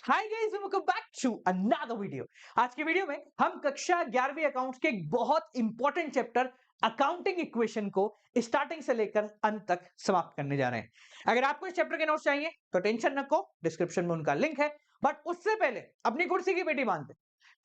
Hi guys, welcome back to another video. आज की video में हम कक्षा 11वीं अकाउंट्स के एक बहुत इंपॉर्टेंट चैप्टर अकाउंटिंग इक्वेशन को स्टार्टिंग से लेकर अंत तक समाप्त करने जा रहे हैं। अगर आपको इस चैप्टर के नोट्स चाहिए तो टेंशन न को, डिस्क्रिप्शन में उनका लिंक है। बट उससे पहले अपनी कुर्सी की पेटी बांध दे,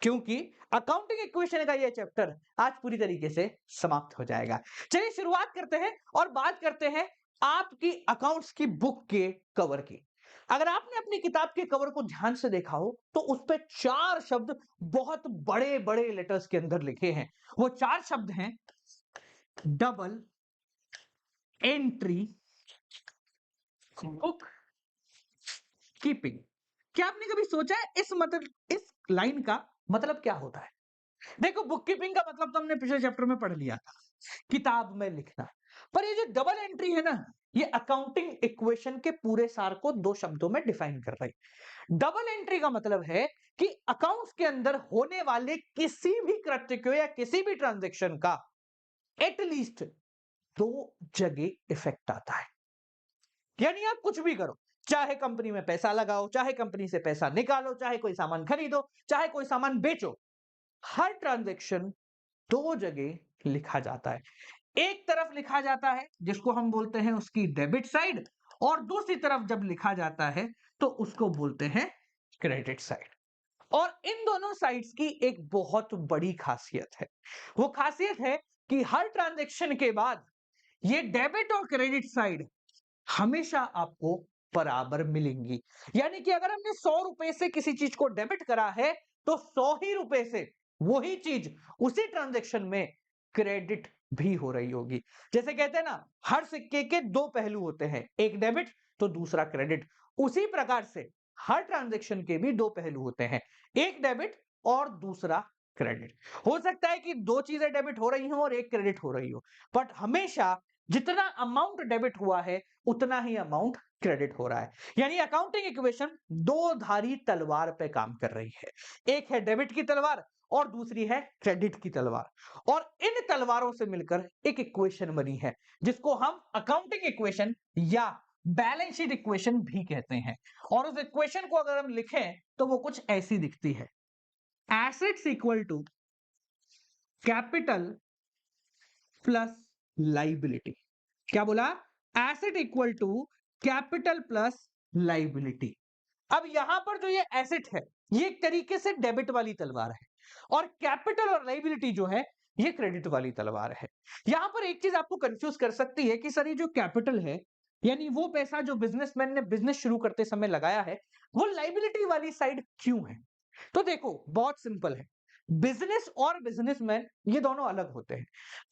क्योंकि अकाउंटिंग इक्वेशन का यह चैप्टर आज पूरी तरीके से समाप्त हो जाएगा। चलिए शुरुआत करते हैं और बात करते हैं आपकी अकाउंट्स की बुक के कवर की। अगर आपने अपनी किताब के कवर को ध्यान से देखा हो तो उस पे 4 शब्द बहुत बड़े बड़े लेटर्स के अंदर लिखे हैं। वो 4 शब्द हैं डबल एंट्री बुक कीपिंग। क्या आपने कभी सोचा है इस लाइन का मतलब क्या होता है? देखो, बुक कीपिंग का मतलब तो हमने पिछले चैप्टर में पढ़ लिया था, किताब में लिखना। पर ये जो डबल एंट्री है ना, ये अकाउंटिंग इक्वेशन के पूरे सार को 2 शब्दों में डिफाइन कर रही है। डबल एंट्री का मतलब है कि अकाउंट्स के अंदर होने वाले किसी भी कृत्य को या किसी भी ट्रांजैक्शन का एटलीस्ट 2 जगह इफेक्ट आता है। यानी आप कुछ भी करो, चाहे कंपनी में पैसा लगाओ, चाहे कंपनी से पैसा निकालो, चाहे कोई सामान खरीदो, चाहे कोई सामान बेचो, हर ट्रांजैक्शन 2 जगह लिखा जाता है। एक तरफ लिखा जाता है जिसको हम बोलते हैं उसकी डेबिट साइड, और दूसरी तरफ जब लिखा जाता है तो उसको बोलते हैं क्रेडिट साइड। और इन दोनों साइड्स की एक बहुत बड़ी खासियत है। वो खासियत है कि हर ट्रांजैक्शन के बाद ये डेबिट और क्रेडिट साइड हमेशा आपको बराबर मिलेंगी। यानी कि अगर हमने 100 रुपए से किसी चीज को डेबिट करा है तो 100 ही रुपए से वही चीज उसी ट्रांजैक्शन में क्रेडिट भी हो रही होगी। जैसे कहते हैं ना, हर सिक्के के 2 पहलू होते हैं, एक डेबिट तो दूसरा क्रेडिट। उसी प्रकार से हर ट्रांजैक्शन के भी 2 पहलू होते हैं, एक डेबिट और दूसरा क्रेडिट। हो सकता है कि 2 चीजें डेबिट हो रही हो और एक क्रेडिट हो रही हो, बट हमेशा जितना अमाउंट डेबिट हुआ है उतना ही अमाउंट क्रेडिट हो रहा है। यानी अकाउंटिंग इक्वेशन 2 धारी तलवार पे काम कर रही है। एक है डेबिट की तलवार और दूसरी है क्रेडिट की तलवार, और इन तलवारों से मिलकर एक इक्वेशन बनी है जिसको हम अकाउंटिंग इक्वेशन या बैलेंस शीट इक्वेशन भी कहते हैं। और उस इक्वेशन को अगर हम लिखें तो वो कुछ ऐसी दिखती है। Assets equal to capital plus liability. क्या बोला? Asset equal to capital plus liability. अब यहां पर जो ये एसेट है ये एक तरीके से डेबिट वाली तलवार है, और कैपिटल और लाइबिलिटी जो है ये क्रेडिट वाली तलवार है। यहां पर एक चीज आपको कंफ्यूज कर सकती है कि सर ये जो कैपिटल है, यानी वो पैसा जो बिजनेसमैन ने बिजनेस शुरू करते समय लगाया है, वो लाइबिलिटी वाली साइड क्यों है? तो देखो, बहुत सिंपल है। बिजनेस और बिजनेसमैन ये दोनों अलग होते हैं।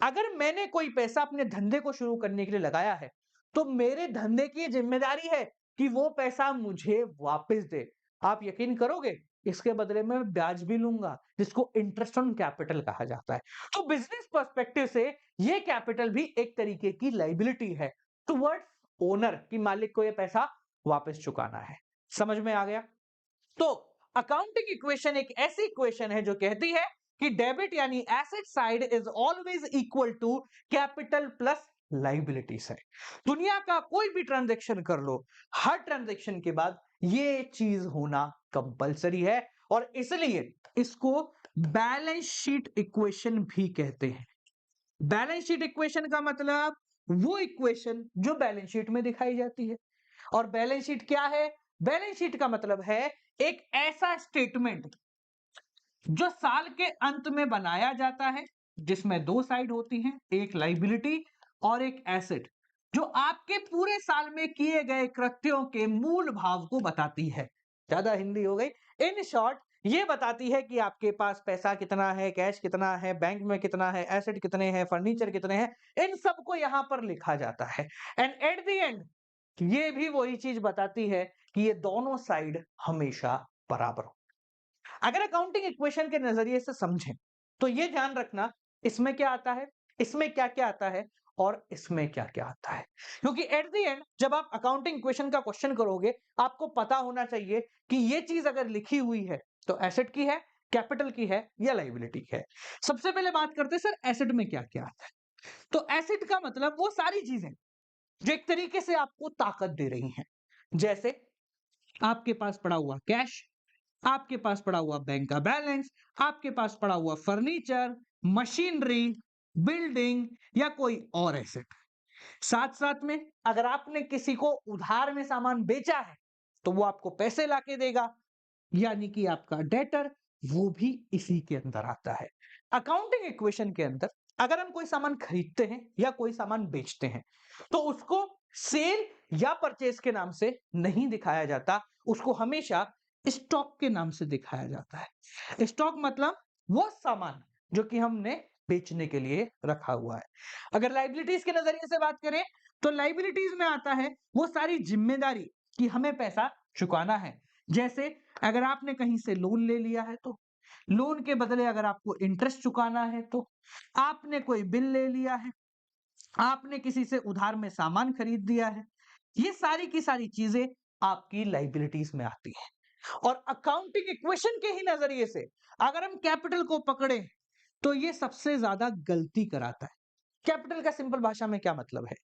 अगर मैंने कोई पैसा अपने धंधे को शुरू करने के लिए लगाया है तो मेरे धंधे की जिम्मेदारी है कि वो पैसा मुझे वापस दे। आप यकीन करोगे, इसके बदले में मैं ब्याज भी लूंगा, जिसको इंटरेस्ट ऑन कैपिटल कहा जाता है। तो बिजनेस पर्सपेक्टिव से ये कैपिटल भी एक तरीके की लाइबिलिटी है टुवर्ड्स ओनर, कि मालिक को ये पैसा वापस चुकाना है। समझ में आ गया? तो अकाउंटिंग इक्वेशन एक ऐसी इक्वेशन है जो कहती है कि डेबिट यानी asset side is always equal to capital plus liability side. दुनिया का कोई भी ट्रांजैक्शन कर लो, हर ट्रांजैक्शन के बाद ये चीज होना कंपलसरी है, और इसलिए इसको बैलेंस शीट इक्वेशन भी कहते हैं। बैलेंस शीट इक्वेशन का मतलब वो इक्वेशन जो बैलेंस शीट में दिखाई जाती है। और बैलेंस शीट क्या है? बैलेंस शीट का मतलब है एक ऐसा स्टेटमेंट जो साल के अंत में बनाया जाता है, जिसमें 2 साइड होती हैं, एक लाइबिलिटी और एक एसेट, जो आपके पूरे साल में किए गए कृत्यों के मूल भाव को बताती है। ज्यादा हिंदी हो गई। इन शॉर्ट ये बताती है कि आपके पास पैसा कितना है, कैश कितना है, बैंक में कितना है, एसेट कितने हैं, फर्नीचर कितने हैं, इन सबको यहां पर लिखा जाता है। एंड एट द एंड ये भी वही चीज बताती है कि ये दोनों साइड हमेशा बराबर हो। अगर अकाउंटिंग इक्वेशन के नजरिए से समझें तो ये ध्यान रखना, इसमें क्या आता है, इसमें क्या क्या आता है, और इसमें क्या क्या आता है। क्योंकि एट द एंड जब आप अकाउंटिंग इक्वेशन का क्वेश्चन करोगे, आपको पता होना चाहिए कि ये चीज अगर लिखी हुई है तो एसेट की है, कैपिटल की है, या लाइबिलिटी की है। सबसे पहले बात करते हैं सर एसेट में क्या क्या आता है। तो एसेट का मतलब वो सारी चीजें जो एक तरीके से आपको ताकत दे रही हैं। जैसे आपके पास पड़ा हुआ कैश, आपके पास पड़ा हुआ बैंक का बैलेंस, आपके पास पड़ा हुआ फर्नीचर, मशीनरी, बिल्डिंग या कोई और एसेट। साथ साथ में अगर आपने किसी को उधार में सामान बेचा है तो वो आपको पैसे लाके देगा, यानी कि आपका डेटर वो भी इसी के अंदर आता है। अकाउंटिंग इक्वेशन के अंदर अगर हम कोई सामान खरीदते हैं या कोई सामान बेचते हैं तो उसको सेल या परचेज के नाम से नहीं दिखाया जाता, उसको हमेशा स्टॉक के नाम से दिखाया जाता है। स्टॉक मतलब वो सामान जो कि हमने बेचने के लिए रखा हुआ है। अगर लाइबिलिटीज के नजरिए से बात करें तो लाइबिलिटीज में आता है वो सारी जिम्मेदारी कि हमें पैसा चुकाना है। जैसे अगर आपने कहीं से लोन ले लिया है तो लोन के बदले अगर आपको इंटरेस्ट चुकाना है, तो आपने कोई बिल ले लिया है, आपने किसी से उधार में सामान खरीद दिया है, ये सारी की सारी चीजें आपकी लाइबिलिटीज में आती है। और अकाउंटिंग इक्वेशन के ही नजरिए से अगर हम कैपिटल को पकड़े तो ये सबसे ज्यादा गलती कराता है। कैपिटल का सिंपल भाषा में क्या मतलब है?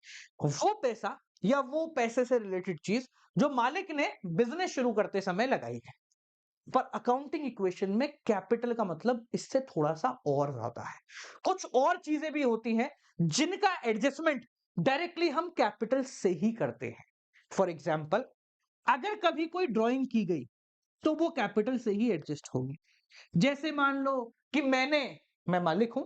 वो पैसा या वो पैसे से रिलेटेड चीज जो मालिक ने बिजनेस शुरू करते समय लगाई है। पर अकाउंटिंग इक्वेशन में कैपिटल का मतलब इससे थोड़ा सा और ज्यादा है। कुछ और चीजें भी होती हैं जिनका एडजस्टमेंट डायरेक्टली हम कैपिटल से ही करते हैं। फॉर एग्जाम्पल, अगर कभी कोई ड्राइंग की गई तो वो कैपिटल से ही एडजस्ट होगी। जैसे मान लो कि मैं मालिक हूं,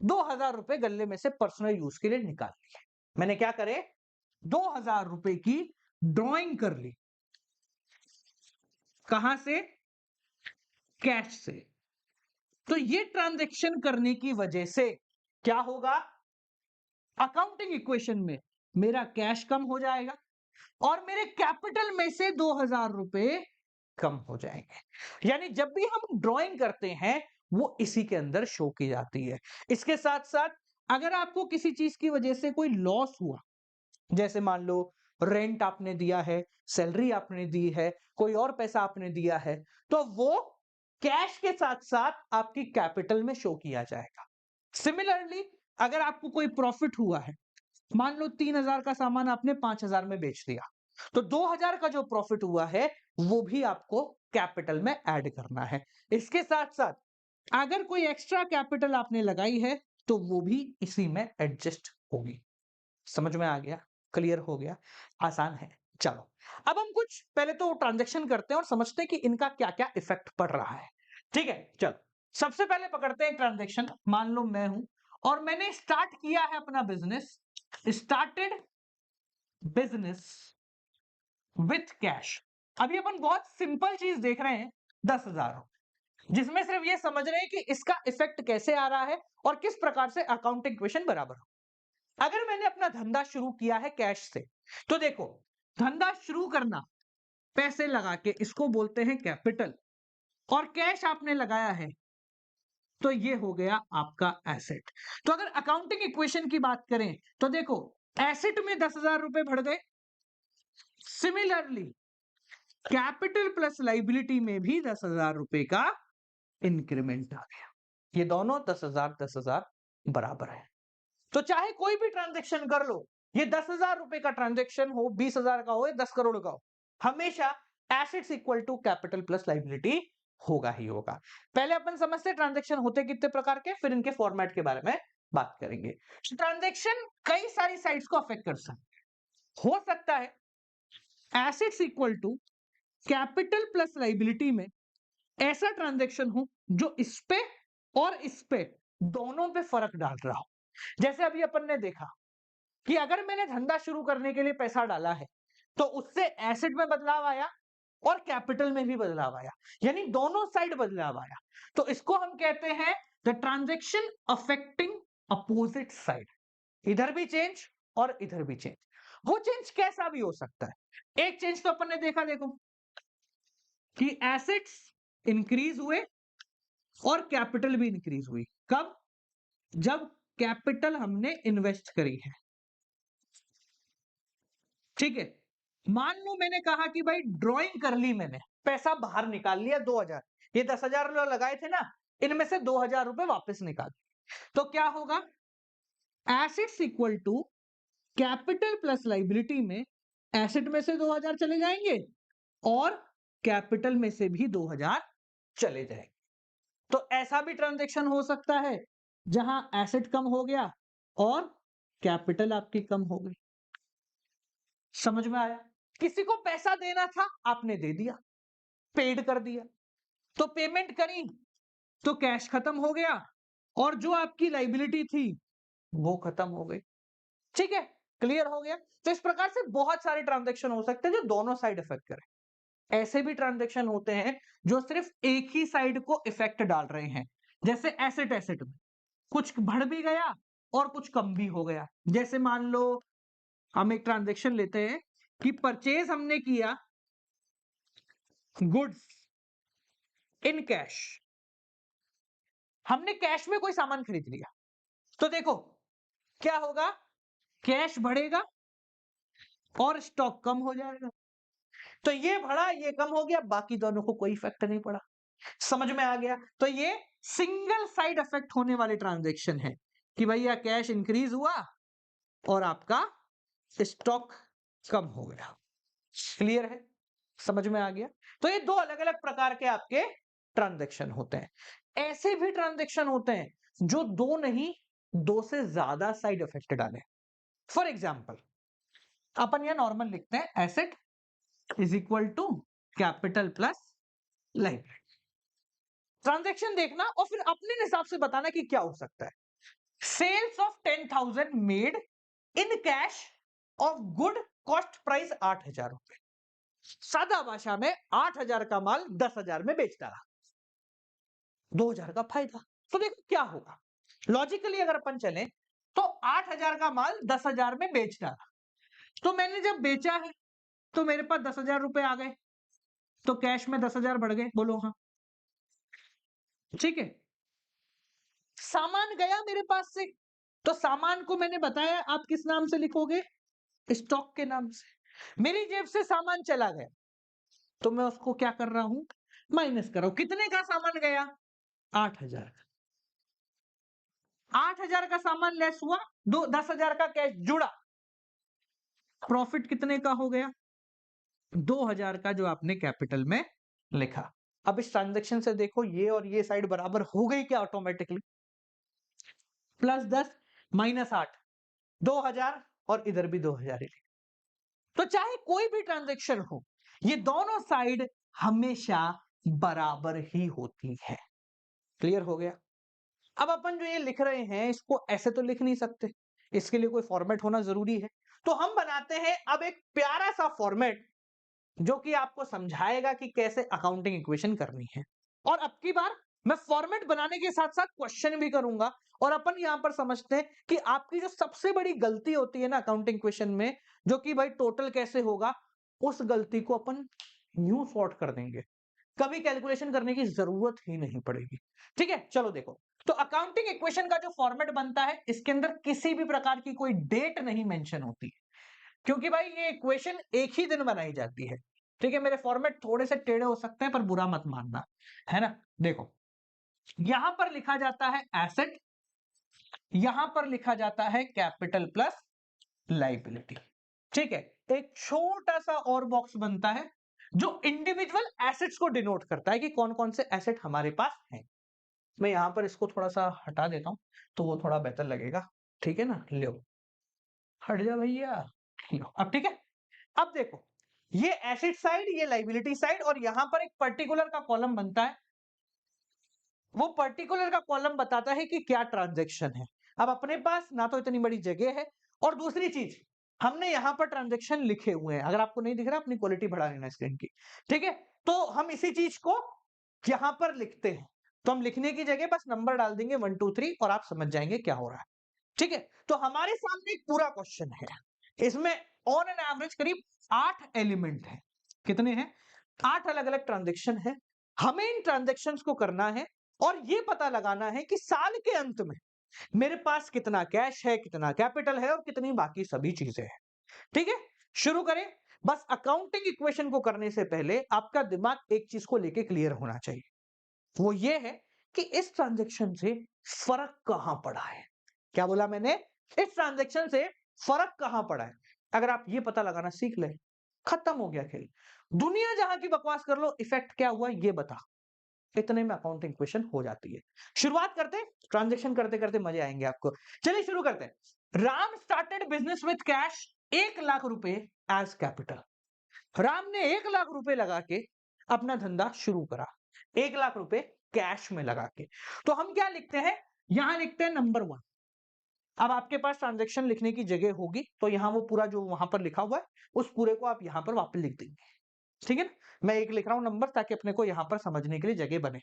2,000 रुपए गले में से पर्सनल यूज के लिए निकाल लिए। मैंने क्या करे, 2,000 रुपए की ड्राइंग कर ली। कहां से? कैश से। तो ये ट्रांजैक्शन करने की वजह से क्या होगा? अकाउंटिंग इक्वेशन में मेरा कैश कम हो जाएगा और मेरे कैपिटल में से 2,000 रुपए कम हो जाएंगे। यानी जब भी हम ड्राइंग करते हैं वो इसी के अंदर शो की जाती है। इसके साथ साथ अगर आपको किसी चीज की वजह से कोई लॉस हुआ, जैसे मान लो रेंट आपने दिया है, सैलरी आपने दी है, कोई और पैसा आपने दिया है, तो वो कैश के साथ साथ आपकी कैपिटल में शो किया जाएगा। सिमिलरली अगर आपको कोई प्रॉफिट हुआ है, मान लो 3,000 का सामान आपने 5,000 में बेच दिया, तो 2,000 का जो प्रॉफिट हुआ है वो भी आपको कैपिटल में ऐड करना है। इसके साथ साथ अगर कोई एक्स्ट्रा कैपिटल आपने लगाई है तो वो भी इसी में एडजस्ट होगी। समझ में आ गया? क्लियर हो गया? आसान है। चलो अब हम कुछ पहले तो ट्रांजैक्शन करते हैं और समझते हैं कि इनका क्या क्या इफेक्ट पड़ रहा है। ठीक है, चलो सबसे पहले पकड़ते हैं ट्रांजैक्शन। मान लो मैं हूं और मैंने स्टार्ट किया है अपना business, started business with cash. अभी अपन बहुत सिंपल चीज देख रहे हैं, 10,000, जिसमें सिर्फ ये समझ रहे हैं कि इसका इफेक्ट कैसे आ रहा है और किस प्रकार से अकाउंटिंग इक्वेशन बराबर हो। अगर मैंने अपना धंधा शुरू किया है कैश से, तो देखो धंधा शुरू करना, पैसे लगा के इसको बोलते हैं कैपिटल, और कैश आपने लगाया है तो ये हो गया आपका एसेट। तो अगर अकाउंटिंग इक्वेशन की बात करें तो देखो एसेट में 10,000 रुपए बढ़ गए, सिमिलरली कैपिटल प्लस लाइबिलिटी में भी 10,000 रुपए का इंक्रीमेंट आ गया। ये दोनों 10,000 बराबर है। तो चाहे कोई भी ट्रांजैक्शन कर लो, ये 10,000 रुपए का ट्रांजैक्शन हो, 20,000 का हो या 10 करोड़ का हो, हमेशा assets equal to capital plus liability होगा ही होगा। पहले अपन समझते हैं ट्रांजैक्शन होते कितने प्रकार के, फिर इनके फॉर्मेट के बारे में बात करेंगे। ट्रांजैक्शन कई सारी साइड्स को अफेक्ट कर सकते हो सकता है assets equal to capital plus liability में ऐसा ट्रांजैक्शन हो जो इस पे और इस पे दोनों पे फर्क डाल रहा हो। जैसे अभी अपन ने देखा कि अगर मैंने धंधा शुरू करने के लिए पैसा डाला है तो उससे एसेट में बदलाव आया और कैपिटल में भी बदलाव आया, यानी दोनों साइड बदलाव आया। तो इसको हम कहते हैं the transaction affecting opposite side. इधर भी चेंज और इधर भी चेंज। वो चेंज कैसा भी हो सकता है। एक चेंज तो अपन ने देखा, देखो कि एसेट्स इंक्रीज हुए और कैपिटल भी इंक्रीज हुई। कब? जब कैपिटल हमने इन्वेस्ट करी है। ठीक है, मान लो मैंने कहा कि भाई ड्राइंग कर ली, मैंने पैसा बाहर निकाल लिया 2,000, ये 10,000 लगाए थे ना, इनमें से 2,000 रुपए वापस निकाल, तो क्या होगा? Assets equal to capital plus liability में एसेट में से 2,000 चले जाएंगे और कैपिटल में से भी 2000 चले जाएंगे। तो ऐसा भी ट्रांजैक्शन हो सकता है जहां एसेट कम हो गया और कैपिटल आपकी कम हो गई। समझ में आया? किसी को पैसा देना था, आपने दे दिया, पेड कर दिया, तो पेमेंट करी तो कैश खत्म हो गया और जो आपकी लाइबिलिटी थी वो खत्म हो गई। ठीक है, क्लियर हो गया? तो इस प्रकार से बहुत सारे ट्रांजैक्शन हो सकते हैं जो दोनों साइड इफेक्ट करें। ऐसे भी ट्रांजैक्शन होते हैं जो सिर्फ एक ही साइड को इफेक्ट डाल रहे हैं, जैसे एसेट एसेट में कुछ बढ़ भी गया और कुछ कम भी हो गया। जैसे मान लो हम एक ट्रांजैक्शन लेते हैं कि परचेज हमने किया गुड्स इन कैश, हमने कैश में कोई सामान खरीद लिया, तो देखो क्या होगा, कैश बढ़ेगा और स्टॉक कम हो जाएगा। तो ये बढ़ा, ये कम हो गया, बाकी दोनों को कोई इफेक्ट नहीं पड़ा। समझ में आ गया? तो ये सिंगल साइड इफेक्ट होने वाले ट्रांजैक्शन है कि भैया कैश इंक्रीज हुआ और आपका स्टॉक कम हो गया। क्लियर है? समझ में आ गया? तो ये दो अलग अलग प्रकार के आपके ट्रांजैक्शन होते हैं। ऐसे भी ट्रांजैक्शन होते हैं जो दो नहीं, दो से ज्यादा साइड इफेक्ट डाले। फॉर एग्जाम्पल अपन यह नॉर्मल लिखते हैं, asset is equal to capital plus liability. Transaction देखना और फिर अपने हिसाब से बताना कि क्या हो सकता है। Sales of 10,000 made in cash of good cost price 8,000 रुपए। सादा भाषा में 8,000 का माल 10,000 में बेच डाला, 2,000 का फायदा। तो देखो क्या होगा, लॉजिकली अगर अपन चले तो 8,000 का माल 10,000 में बेच डाला, तो मैंने जब बेचा है तो मेरे पास 10,000 रुपए आ गए, तो कैश में 10,000 बढ़ गए, बोलो हाँ। ठीक है, सामान गया मेरे पास से, तो सामान को मैंने बताया आप किस नाम से लिखोगे, स्टॉक के नाम से। मेरी जेब से सामान चला गया तो मैं उसको क्या कर रहा हूं, माइनस कर रहा हूं। कितने का सामान गया, 8,000 का। 8,000 का सामान लेस हुआ, 10,000 का कैश जुड़ा, प्रॉफिट कितने का हो गया, 2,000 का जो आपने कैपिटल में लिखा। अब इस ट्रांजैक्शन से देखो ये और ये साइड बराबर हो गई क्या ऑटोमेटिकली, +10 -8, 2,000 और इधर भी 2,000 ही। तो चाहे कोई भी ट्रांजैक्शन हो, ये दोनों साइड हमेशा बराबर ही होती है। क्लियर हो गया? अब अपन जो ये लिख रहे हैं इसको ऐसे तो लिख नहीं सकते, इसके लिए कोई फॉर्मेट होना जरूरी है। तो हम बनाते हैं अब एक प्यारा सा फॉर्मेट जो कि आपको समझाएगा कि कैसे अकाउंटिंग इक्वेशन करनी है। और अब की बार मैं फॉर्मेट बनाने के साथ साथ क्वेश्चन भी करूंगा। और अपन यहां पर समझते हैं कि आपकी जो सबसे बड़ी गलती होती है ना अकाउंटिंग इक्वेशन में, जो कि भाई टोटल कैसे होगा, उस गलती को अपन यूं सॉर्ट कर देंगे, कभी कैलकुलेशन करने की जरूरत ही नहीं पड़ेगी। ठीक है, चलो देखो। तो अकाउंटिंग इक्वेशन का जो फॉर्मेट बनता है, इसके अंदर किसी भी प्रकार की कोई डेट नहीं मेंशन होती है, क्योंकि भाई ये इक्वेशन एक ही दिन बनाई जाती है। ठीक है, मेरे फॉर्मेट थोड़े से टेढ़े हो सकते हैं पर बुरा मत मानना, है ना। देखो यहां पर लिखा जाता है एसेट, यहां पर लिखा जाता है कैपिटल प्लस लाइबिलिटी। ठीक है, एक छोटा सा और बॉक्स बनता है जो इंडिविजुअल एसेट्स को डिनोट करता है कि कौन कौन से एसेट हमारे पास हैं। मैं यहां पर इसको थोड़ा सा हटा देता हूं तो वो थोड़ा बेहतर लगेगा। ठीक है ना, लो हट जा भैया, लो अब ठीक है। अब देखो ये एसेट साइड, ये लाइबिलिटी साइड, और यहां पर एक पर्टिकुलर का कॉलम बनता है। वो पर्टिकुलर का कॉलम बताता है कि क्या ट्रांजैक्शन है। अब अपने पास ना तो इतनी बड़ी जगह है, और दूसरी चीज हमने यहां पर ट्रांजैक्शन लिखे हुए हैं। अगर आपको नहीं दिख रहा अपनी क्वालिटी बढ़ा लेना स्क्रीन की। ठीक है, तो हम इसी चीज को यहां पर लिखते हैं। तो हम लिखने की जगह बस नंबर डाल देंगे 1 2 3 और आप समझ जाएंगे क्या हो रहा है। ठीक है, तो हमारे सामने एक पूरा क्वेश्चन है, इसमें ऑन एन एवरेज करीब 8 एलिमेंट है। कितने हैं, 8 अलग अलग ट्रांजेक्शन है। हमें इन ट्रांजेक्शन्स को करना है और ये पता लगाना है कि साल के अंत में मेरे पास कितना कैश है, कितना कैपिटल है और कितनी बाकी सभी चीजें हैं। ठीक है, शुरू करें। बस अकाउंटिंग इक्वेशन को करने से पहले आपका दिमाग एक चीज को लेके क्लियर होना चाहिए, वो ये है कि इस ट्रांजेक्शन से फर्क कहां पड़ा है। क्या बोला मैंने, इस ट्रांजेक्शन से फर्क कहां पड़ा है। अगर आप ये पता लगाना सीख ले, खत्म हो गया खेल। दुनिया जहां की बकवास कर लो, इफेक्ट क्या हुआ ये बता। इतने में अकाउंटिंग क्वेश्चन हो जाती है। शुरुआत करते हैं, ट्रांजेक्शन करते करते मजे आएंगे आपको। चलिए शुरू करते हैं। Ram started business with cash 1 lakh रुपए एज कैपिटल। राम ने 1 लाख रुपए लगा के अपना धंधा शुरू करा, 1 लाख रुपए कैश में लगा के। तो हम क्या लिखते हैं, यहां लिखते हैं नंबर 1। अब आपके पास ट्रांजेक्शन लिखने की जगह होगी तो यहां वो पूरा जो वहां पर लिखा हुआ है उस पूरे को आप यहां पर वापस लिख देंगे, ठीक है ना। मैं एक लिख रहा हूं नंबर ताकि अपने को यहां पर समझने के लिए जगह बने।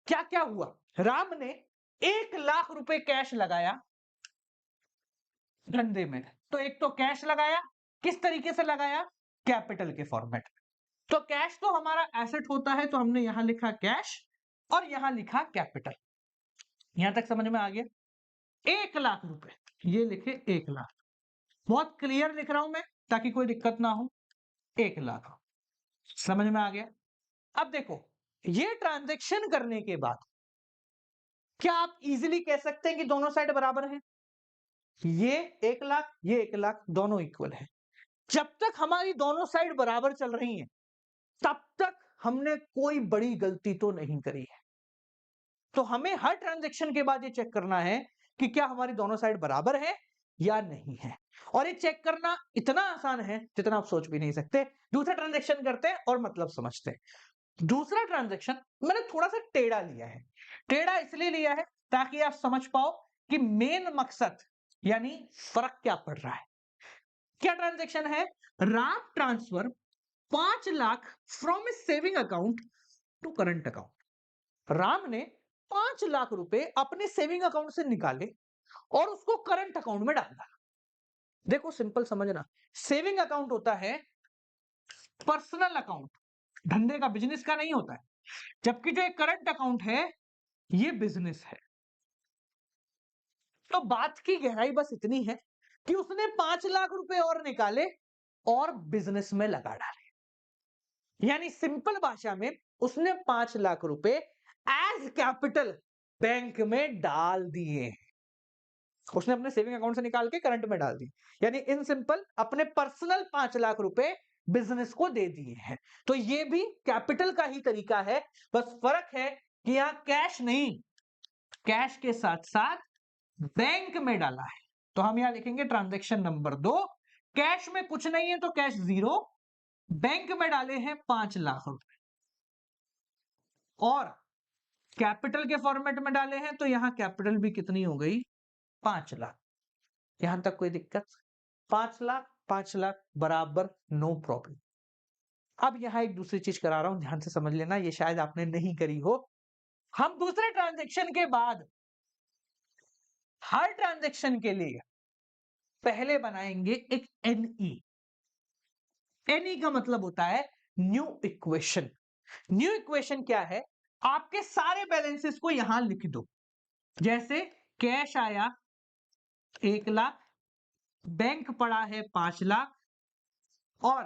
क्या क्या हुआ, राम ने 1 लाख रुपए कैश लगाया धंधे में। तो एक तो कैश लगाया, किस तरीके से लगाया, कैपिटल के फॉर्मेट में। तो कैश तो हमारा एसेट होता है तो हमने यहां लिखा कैश और यहां लिखा कैपिटल। यहां तक समझ में आ गया। 1 लाख रुपए, ये लिखे 1 लाख। बहुत क्लियर लिख रहा हूं मैं ताकि कोई दिक्कत ना हो। 1 लाख समझ में आ गया। अब देखो, ये ट्रांजेक्शन करने के बाद क्या आप इजीली कह सकते हैं कि दोनों साइड बराबर हैं? ये 1 लाख, ये 1 लाख, दोनों इक्वल है। जब तक हमारी दोनों साइड बराबर चल रही हैं, तब तक हमने कोई बड़ी गलती तो नहीं करी है। तो हमें हर ट्रांजेक्शन के बाद ये चेक करना है कि क्या हमारी दोनों साइड बराबर है या नहीं है। और ये चेक करना इतना आसान है जितना आप सोच भी नहीं सकते। दूसरा ट्रांजेक्शन करते हैं और मतलब समझते हैं। दूसरा ट्रांजेक्शन मैंने थोड़ा सा टेढ़ा लिया है। टेढ़ा इसलिए लिया है ताकि आप समझ पाओ कि मेन मकसद यानी फर्क क्या पड़ रहा है। क्या ट्रांजेक्शन है, Ram transfer 5 lakh from a saving account to current account. Ram ने 5 लाख रुपए अपने सेविंग अकाउंट से निकाले और उसको करंट अकाउंट में डाला। देखो सिंपल समझना, सेविंग अकाउंट होता है पर्सनल अकाउंट, धंधे का, बिजनेस का नहीं होता है। जबकि जो एक करंट अकाउंट है ये बिजनेस है। तो बात की गहराई बस इतनी है कि उसने 5 लाख रुपए और निकाले और बिजनेस में लगा डाले। यानी सिंपल भाषा में उसने 5 लाख रुपए एज कैपिटल बैंक में डाल दिए। उसने अपने सेविंग अकाउंट से निकाल के करंट में डाल दी। यानी इन सिंपल अपने पर्सनल 5 लाख रुपए बिजनेस को दे दिए हैं। तो ये भी कैपिटल का ही तरीका है, बस फर्क है कि यहां कैश नहीं, कैश के साथ साथ बैंक में डाला है। तो हम यहां लिखेंगे ट्रांजैक्शन नंबर 2, कैश में कुछ नहीं है तो कैश 0, बैंक में डाले हैं 5 लाख रुपए और कैपिटल के फॉर्मेट में डाले हैं तो यहां कैपिटल भी कितनी हो गई, 5 लाख। यहां तक कोई दिक्कत? 5 लाख 5 लाख बराबर, नो प्रॉब्लम। अब यहां एक दूसरी चीज करा रहा हूं, ध्यान से समझ लेना, ये शायद आपने नहीं करी हो। हम दूसरे ट्रांजैक्शन के बाद हर ट्रांजैक्शन के लिए पहले बनाएंगे एक एनई। एनई का मतलब होता है न्यू इक्वेशन। न्यू इक्वेशन क्या है, आपके सारे बैलेंसेस को यहां लिख दो। जैसे कैश आया 1 लाख, बैंक पड़ा है 5 लाख और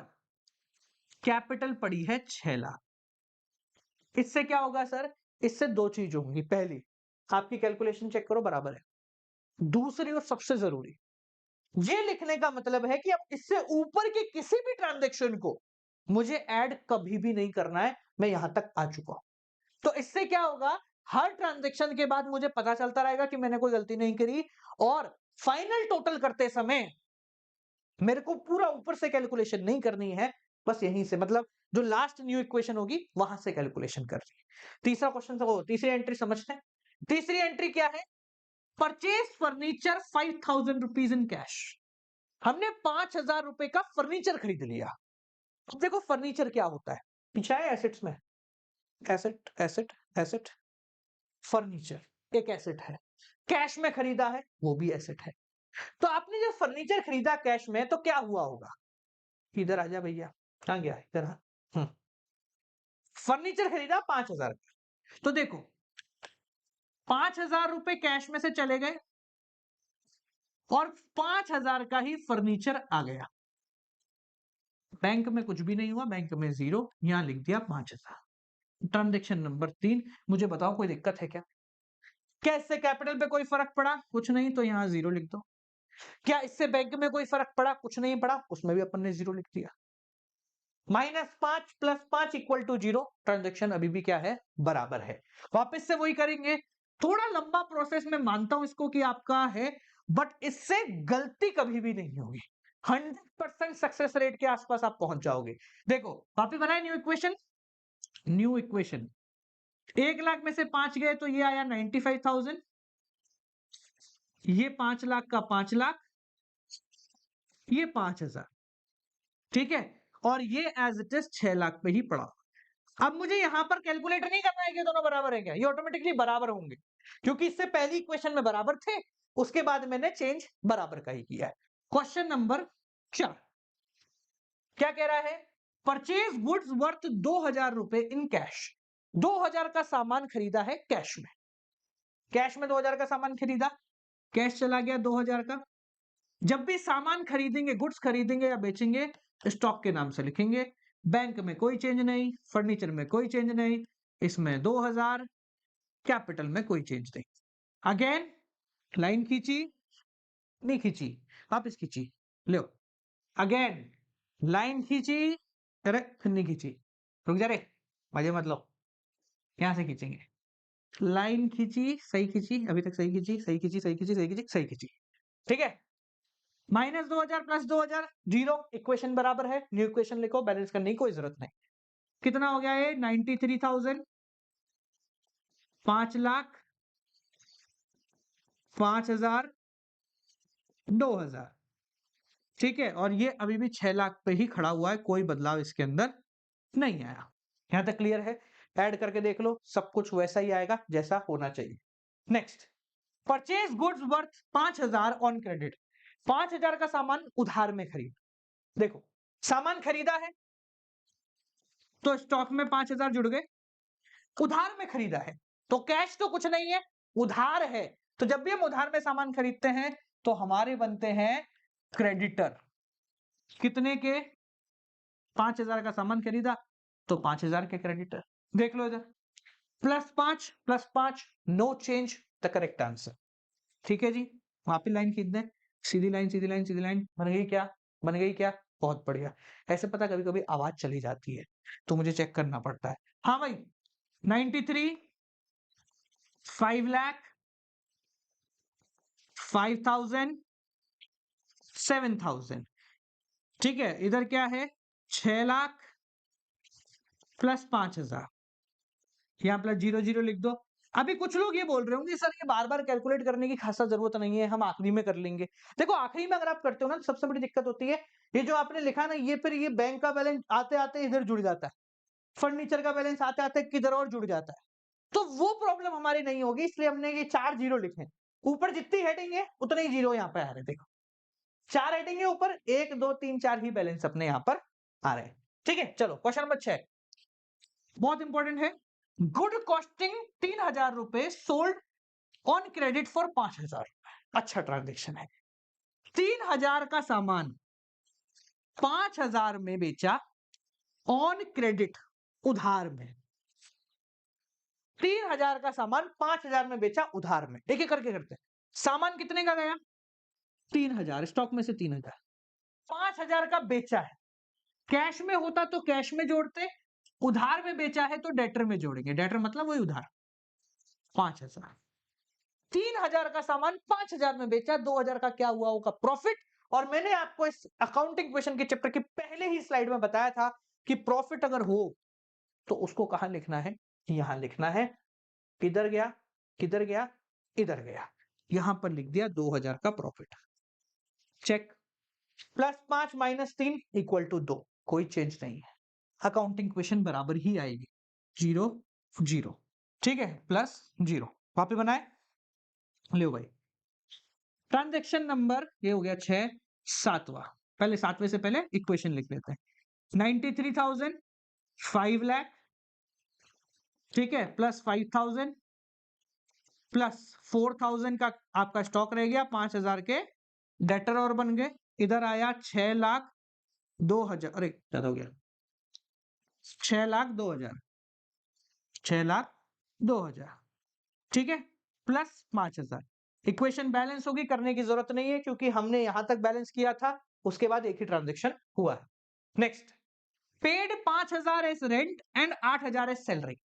कैपिटल पड़ी है 6 लाख। इससे क्या होगा सर, इससे दो चीजें होंगी। पहली, आपकी कैलकुलेशन चेक करो बराबर है। दूसरी और सबसे जरूरी, ये लिखने का मतलब है कि अब इससे ऊपर के किसी भी ट्रांजैक्शन को मुझे ऐड कभी भी नहीं करना है, मैं यहां तक आ चुका हूं। तो इससे क्या होगा, हर ट्रांजैक्शन के बाद मुझे पता चलता रहेगा कि मैंने कोई गलती नहीं करी और फाइनल टोटल करते समय मेरे को पूरा ऊपर से कैलकुलेशन नहीं करनी है, बस यहीं से, मतलब जो लास्ट न्यू इक्वेशन होगी वहां से कैलकुलेशन करनी है। तीसरा क्वेश्चन, तो तीसरी एंट्री समझते हैं। तीसरी एंट्री क्या है, purchase furniture 5,000 rupees in cash. हमने 5,000 रुपए का फर्नीचर खरीद लिया। अब देखो फर्नीचर क्या होता है, पीछे है एसेट्स में, एसेट एसेट एसेट, फर्नीचर एक एसेट है। कैश में खरीदा है वो भी एसेट है। तो आपने जब फर्नीचर खरीदा कैश में तो क्या हुआ होगा, इधर आजा भैया, कहां गया, इधर आ। फर्नीचर खरीदा 5,000 का, तो देखो 5,000 रुपए कैश में से चले गए और 5,000 का ही फर्नीचर आ गया। बैंक में कुछ भी नहीं हुआ, बैंक में 0, यहां लिख दिया 5,000। ट्रांजेक्शन नंबर 3, मुझे बताओ कोई दिक्कत है क्या? क्या इससे कैपिटल पे कोई फर्क पड़ा? कुछ नहीं, तो यहां 0 लिख दो। क्या इससे बैंक में कोई फर्क पड़ा? कुछ नहीं पड़ा, उसमें भी अपन ने 0 लिख दिया। -5 + 5 = 0, ट्रांजैक्शन अभी भी क्या है, बराबर है। वापस से वही करेंगे, थोड़ा लंबा प्रोसेस मैं मानता हूं इसको कि आपका है, बट इससे गलती कभी भी नहीं होगी। 100% सक्सेस रेट के आसपास आप पहुंच जाओगे। देखो वापस बनाए न्यू इक्वेशन, 1 लाख में से 5 गए तो ये आया 95,000, ये 5 लाख का 5 लाख, ये 5,000, ठीक है, और ये एज इट इज 6 लाख पे ही पड़ा। अब मुझे यहां पर कैलकुलेट नहीं करना है कि दोनों बराबर है क्या, ये ऑटोमेटिकली बराबर होंगे, क्योंकि इससे पहली इक्वेशन में बराबर थे, उसके बाद मैंने चेंज बराबर का ही किया है। क्वेश्चन नंबर 4 क्या कह रहा है, परचेज गुड्स वर्थ 2,000 रुपए इन कैश। 2,000 का सामान खरीदा है कैश में, कैश में 2,000 का सामान खरीदा, कैश चला गया 2,000 का। जब भी सामान खरीदेंगे, गुड्स खरीदेंगे या बेचेंगे, स्टॉक के नाम से लिखेंगे। बैंक में कोई चेंज नहीं, फर्नीचर में कोई चेंज नहीं, इसमें 2,000, कैपिटल में कोई चेंज नहीं। अगेन लाइन खींची, नहीं खींची, वापस खींची, लो अगेन लाइन खींची, अरे फिर नहीं खींची, रुक जा रे, मजे मत लो, यहां से खींचेंगे। लाइन खींची, सही खींची, अभी तक सही खींची, सही खींची, सही खींची, सही खींची, सही खींची, ठीक है। -2,000 + 2,000 0, इक्वेशन बराबर है, न्यू इक्वेशन लिखो, बैलेंस करने की कोई जरूरत नहीं। कितना हो गया ये, 93,000, 5 लाख, 5,000, 2,000, ठीक है, और ये अभी भी 6 लाख पे ही खड़ा हुआ है, कोई बदलाव इसके अंदर नहीं आया। यहां तक क्लियर है, ऐड करके देख लो, सब कुछ वैसा ही आएगा जैसा होना चाहिए। Next, purchase goods worth 5,000 on credit. 5,000 का सामान उधार में खरीद, देखो सामान खरीदा है तो स्टॉक में 5,000 जुड़ गए, उधार में खरीदा है तो कैश तो कुछ नहीं है, उधार है, तो जब भी हम उधार में सामान खरीदते हैं तो हमारे बनते हैं क्रेडिटर। कितने के, 5,000 का सामान खरीदा तो 5,000 के क्रेडिटर। देख लो इधर, +5 + 5, no change, the correct answer. ठीक है जी, वहां पे लाइन खींच दें, सीधी लाइन, सीधी लाइन, सीधी लाइन, बन गई क्या, बन गई क्या, बहुत बढ़िया। ऐसे पता कभी कभी आवाज चली जाती है तो मुझे चेक करना पड़ता है। हाँ भाई, 93, 5 लाख, 5,000, 7,000, ठीक है, इधर क्या है, 6 लाख + 5,000, यहाँ +00 लिख दो। अभी कुछ लोग ये बोल रहे होंगे सर ये बार बार कैलकुलेट करने की खासा जरूरत नहीं है, हम आखिरी में कर लेंगे। देखो आखिरी में अगर आप करते हो ना, सबसे बड़ी दिक्कत होती है, ये जो आपने लिखा ना, ये फिर ये बैंक का बैलेंस आते आते इधर जुड़ जाता है, फर्नीचर का बैलेंस आते आते किधर और जुड़ जाता है, तो वो प्रॉब्लम हमारी नहीं होगी, इसलिए हमने ये 4 जीरो लिखे। ऊपर जितनी हेडिंग है उतने ही जीरो यहाँ पे आ रहे हैं, देखो 4 हेडिंग है ऊपर, 1 2 3 4 ही बैलेंस अपने यहाँ पर आ रहे हैं। ठीक है, चलो क्वेश्चन नंबर 6 बहुत इंपॉर्टेंट है। गुड कॉस्टिंग 3,000 रुपए सोल्ड ऑन क्रेडिट फॉर 5,000। अच्छा ट्रांजेक्शन है, 3,000 का सामान 5,000 में बेचा ऑन क्रेडिट, उधार में। 3,000 का सामान 5,000 में बेचा उधार में, एक एक करके करते हैं। सामान कितने का गया, 3,000, स्टॉक में से 3,000, 5,000 का बेचा है, कैश में होता तो कैश में जोड़ते, उधार में बेचा है तो डेटर में जोड़ेंगे, डेटर मतलब वही उधार, 5,000। 3,000 का सामान 5,000 में बेचा, 2,000 का क्या हुआ होगा, प्रॉफिट। और मैंने आपको इस अकाउंटिंग क्वेश्चन के चैप्टर के पहले ही स्लाइड में बताया था कि प्रॉफिट अगर हो तो उसको कहां लिखना है, यहां लिखना है। किधर गया, किधर गया, इधर गया, यहां पर लिख दिया 2,000 का प्रॉफिट, चेक। +5 - 3 = 2, कोई चेंज नहीं है, अकाउंटिंग क्वेश्चन बराबर ही आएगी, 0 0, ठीक है, +0। वहां पे बनाए, लो भाई, ट्रांजैक्शन नंबर ये हो गया 6, 7वां। पहले 7वें से पहले इक्वेशन लिख लेते हैं। 93,000, 5 लाख, ठीक है, +5,000 +4,000 का आपका स्टॉक रह गया, 5,000 के डेटर और बन गए, इधर आया 6,02,000, अरे ज्यादा हो गया, 6,02,000, 6,02,000, ठीक है, +5,000। इक्वेशन बैलेंस होगी, करने की जरूरत नहीं है क्योंकि हमने यहां तक बैलेंस किया था, उसके बाद एक ही ट्रांजेक्शन हुआ है। Next, paid 5,000 as rent and 8,000 as salary.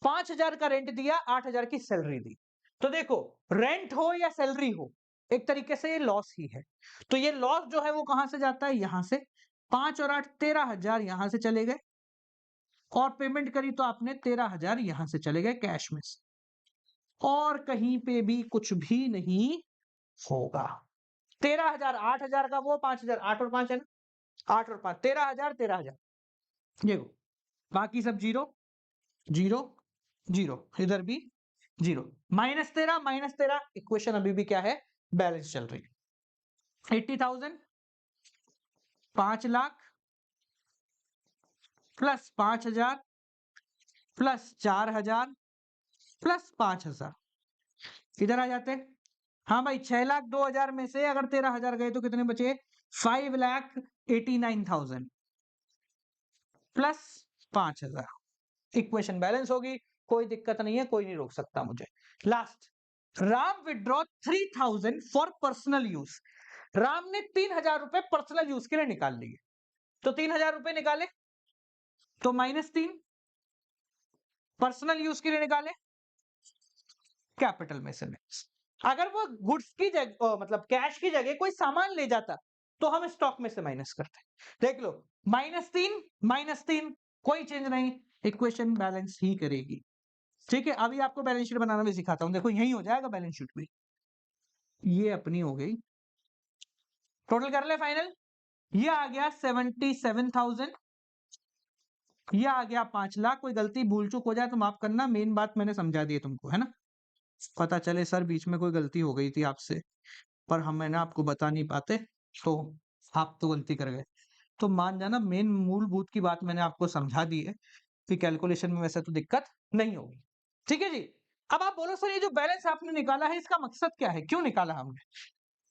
5,000 का रेंट दिया, 8,000 की सैलरी दी। तो देखो, रेंट हो या सैलरी हो, एक तरीके से ये लॉस ही है। तो ये लॉस जो है वो कहां से जाता है? यहां से। 5 और 8 13,000 यहां से चले गए, और पेमेंट करी तो आपने 13,000 यहां से चले गए कैश में से, और कहीं पे भी कुछ भी नहीं होगा। 13,000 8,000 का वो, 5,000 8 और 5 है ना, 8 और 5 13,000 13,000, देखो बाकी सब जीरो जीरो जीरो, इधर भी जीरो, -13 इक्वेशन अभी भी क्या है? बैलेंस चल रही है। 80,000 5,00,000 प्लस 5,000 प्लस 4,000 प्लस 5,000, इधर आ जाते हैं। हाँ भाई, 6,02,000 में से अगर 13,000 गए तो कितने बचे? 5,89,000 प्लस 5,000। इक्वेशन बैलेंस होगी, कोई दिक्कत नहीं है, कोई नहीं रोक सकता मुझे। Last, Ram withdraw 3,000 for personal use. Ram ने 3,000 रुपए पर्सनल यूज के लिए निकाल लिए। तो 3,000 रुपए निकाले तो -3, पर्सनल यूज के लिए निकाले कैपिटल में से माइनस। अगर वो गुड्स की जगह मतलब कैश की जगह कोई सामान ले जाता तो हम स्टॉक में से माइनस करते। देख लो, -3 कोई चेंज नहीं, इक्वेशन बैलेंस ही करेगी। ठीक है, अभी आपको बैलेंस शीट बनाना भी सिखाता हूं, देखो यही हो जाएगा बैलेंस शीट भी। ये अपनी हो गई, टोटल कर ले फाइनल। ये आ गया 77,000, ये आ गया 5,00,000। कोई गलती भूल चूक हो जाए तो माफ करना, मेन बात मैंने समझा दी है तुमको, है ना। पता चले सर बीच में कोई गलती हो गई थी आपसे, पर हम मैंने आपको बता नहीं पाते, तो आप तो गलती कर गए, तो मान जाना मेन मूलभूत की बात मैंने आपको समझा दी है कि कैलकुलेशन में वैसे तो दिक्कत नहीं होगी। ठीक है जी। अब आप बोलो सर ये जो बैलेंस आपने निकाला है इसका मकसद क्या है, क्यों निकाला हमने?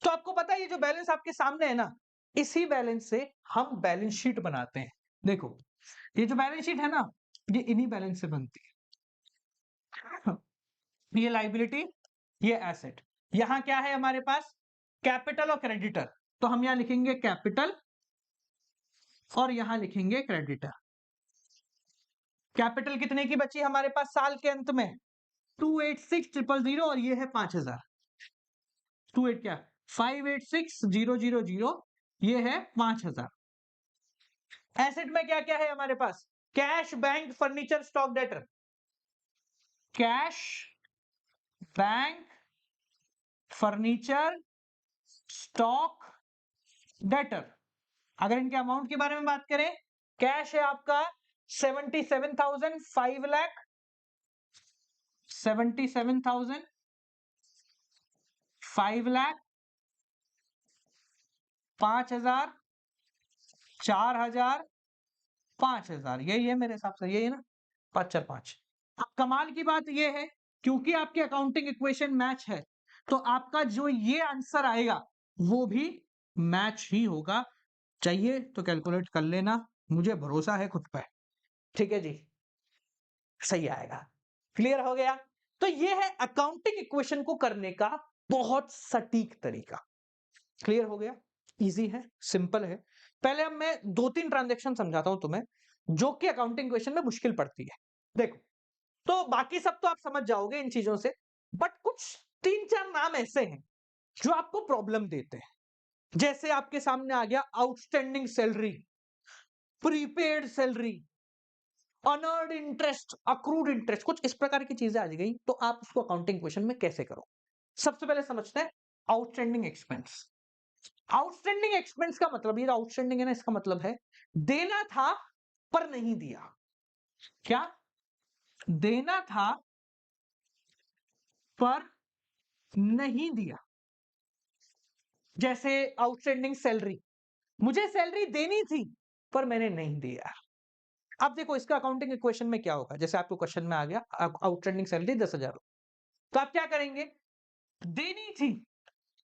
तो आपको पता है ये जो बैलेंस आपके सामने है ना, इसी बैलेंस से हम बैलेंस शीट बनाते हैं। देखो, ये जो बैलेंस शीट है ना, ये इन्हीं बैलेंस से बनती है। ये लाइबिलिटी, ये एसेट। यहां क्या है हमारे पास? कैपिटल और क्रेडिटर। तो हम यहां लिखेंगे कैपिटल और यहां लिखेंगे क्रेडिटर। कैपिटल कितने की बची हमारे पास साल के अंत में? 286,000 और ये है 5,000। 28 क्या? 586,000, ये है 5,000। एसेट में क्या क्या है हमारे पास? Cash, bank, furniture, stock, debtor. Cash, bank, furniture, stock, debtor. अगर इनके अमाउंट के बारे में बात करें, कैश है आपका 77,000, 5,00,000, 77,000, 5,00,000, 5,000, 4,000, 5,000, यही है मेरे हिसाब से, यही है ना, 5 4 5। अब कमाल की बात यह है, क्योंकि आपकी अकाउंटिंग इक्वेशन मैच है, तो आपका जो ये आंसर आएगा वो भी मैच ही होगा। चाहिए तो कैलकुलेट कर लेना, मुझे भरोसा है खुद पे। ठीक है जी, सही आएगा। क्लियर हो गया? तो ये है अकाउंटिंग इक्वेशन को करने का बहुत सटीक तरीका। क्लियर हो गया? इजी है, सिंपल है। पहले अब मैं 2-3 ट्रांजैक्शन समझाता हूं तुम्हें, जो कि अकाउंटिंग इक्वेशन में मुश्किल पड़ती है। देखो, तो बाकी सब तो आप समझ जाओगे इन चीजों से, बट कुछ 3-4 नाम ऐसे हैं जो आपको प्रॉब्लम देते हैं। जैसे आपके सामने आ गया outstanding salary, prepaid salary, unearned interest, accrued interest, कुछ इस प्रकार की चीजें आ गई, तो आप उसको अकाउंटिंग क्वेश्चन में कैसे करो? सबसे पहले समझते हैं आउटस्टैंडिंग एक्सपेंस। आउटस्टैंडिंग एक्सपेंस का मतलब, ये आउटस्टैंडिंग है ना, इसका मतलब है देना था पर नहीं दिया। क्या? देना था पर नहीं दिया। जैसे आउटस्टैंडिंग सैलरी, मुझे सैलरी देनी थी पर मैंने नहीं दिया। अब देखो इसका अकाउंटिंग इक्वेशन में क्या होगा, जैसे आपको क्वेश्चन में आ गया आउटस्टैंडिंग सैलरी 10,000, तो आप क्या करेंगे? देनी थी